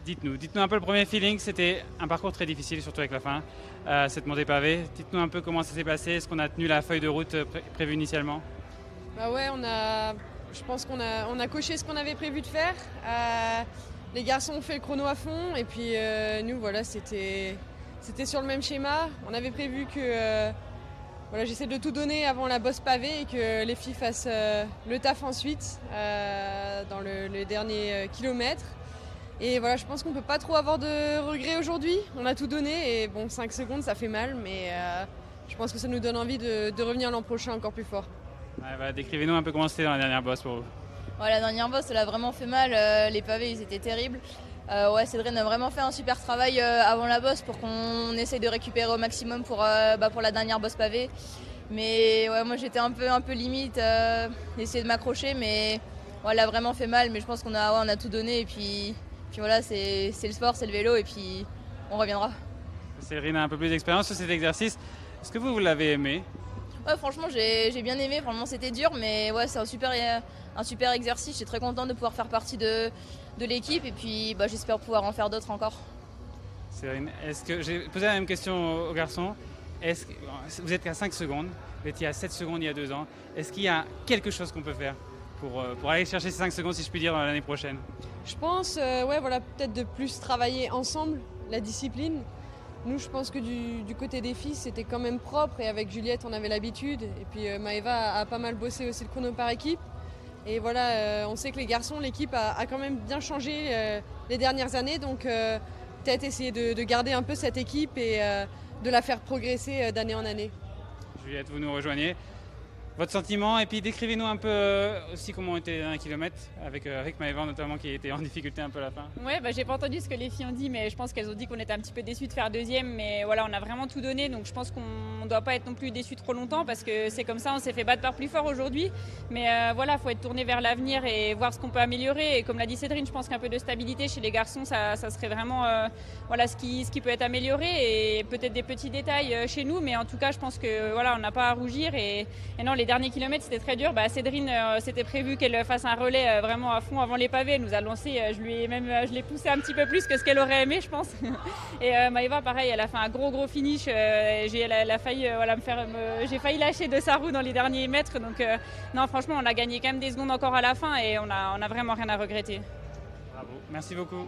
Dites-nous un peu le premier feeling. C'était un parcours très difficile, surtout avec la fin, cette montée pavée. Dites-nous un peu comment ça s'est passé. Est-ce qu'on a tenu la feuille de route prévue initialement? Bah ouais, je pense qu'on a coché ce qu'on avait prévu de faire. Les garçons ont fait le chrono à fond et puis nous, voilà, c'était sur le même schéma. On avait prévu que voilà, j'essaie de tout donner avant la bosse pavée et que les filles fassent le taf ensuite dans les derniers kilomètres. Et voilà, je pense qu'on ne peut pas trop avoir de regrets aujourd'hui. On a tout donné et bon, 5 secondes, ça fait mal, mais je pense que ça nous donne envie de revenir l'an prochain encore plus fort. Ouais, bah, décrivez-nous un peu comment c'était dans la dernière bosse pour vous. Ouais, la dernière bosse, elle a vraiment fait mal. Les pavés, ils étaient terribles. Ouais, Cédrine a vraiment fait un super travail avant la bosse pour qu'on essaye de récupérer au maximum pour la dernière bosse pavée. Mais ouais, moi j'étais un peu limite, essayer de m'accrocher, mais ouais, elle a vraiment fait mal. Mais je pense qu'on a tout donné et puis voilà, c'est le sport, c'est le vélo et puis on reviendra. Cédrine a un peu plus d'expérience sur cet exercice. Est-ce que vous l'avez aimé? Ouais, franchement, j'ai bien aimé. Franchement, c'était dur, mais ouais, c'est un super exercice. Je suis très contente de pouvoir faire partie de l'équipe et puis j'espère pouvoir en faire d'autres encore. Cédrine, j'ai posé la même question aux garçons. Vous êtes à 5 secondes, vous étiez à 7 secondes il y a 2 ans. Est-ce qu'il y a quelque chose qu'on peut faire pour aller chercher ces 5 secondes, si je puis dire, l'année prochaine? Je pense, ouais, voilà, peut-être de plus travailler ensemble la discipline. Nous, je pense que du côté des filles, c'était quand même propre et avec Juliette, on avait l'habitude. Et puis Maëva a pas mal bossé aussi le chrono par équipe. Et voilà, on sait que les garçons, l'équipe a quand même bien changé les dernières années. Donc peut-être essayer de garder un peu cette équipe et de la faire progresser d'année en année. Juliette, vous nous rejoignez. Votre sentiment, et puis décrivez-nous un peu aussi comment était un kilomètre avec Maëva notamment qui était en difficulté un peu à la fin. Ouais, j'ai pas entendu ce que les filles ont dit, mais je pense qu'elles ont dit qu'on était un petit peu déçus de faire deuxième, mais voilà, on a vraiment tout donné, donc je pense qu'on doit pas être non plus déçus trop longtemps parce que c'est comme ça, on s'est fait battre par plus fort aujourd'hui, mais voilà, faut être tourné vers l'avenir et voir ce qu'on peut améliorer. Et comme l'a dit Cédrine, je pense qu'un peu de stabilité chez les garçons, ça serait vraiment voilà ce qui peut être amélioré et peut-être des petits détails chez nous, mais en tout cas, je pense que voilà, on n'a pas à rougir et non, les derniers kilomètres c'était très dur. Cédrine, c'était prévu qu'elle fasse un relais vraiment à fond avant les pavés. Elle nous a lancé, je l'ai poussé un petit peu plus que ce qu'elle aurait aimé, je pense. Et Maëva, pareil, elle a fait un gros finish. Elle a failli j'ai failli lâcher de sa roue dans les derniers mètres. Donc non, franchement, on a gagné quand même des secondes encore à la fin et on a vraiment rien à regretter. Bravo, merci beaucoup.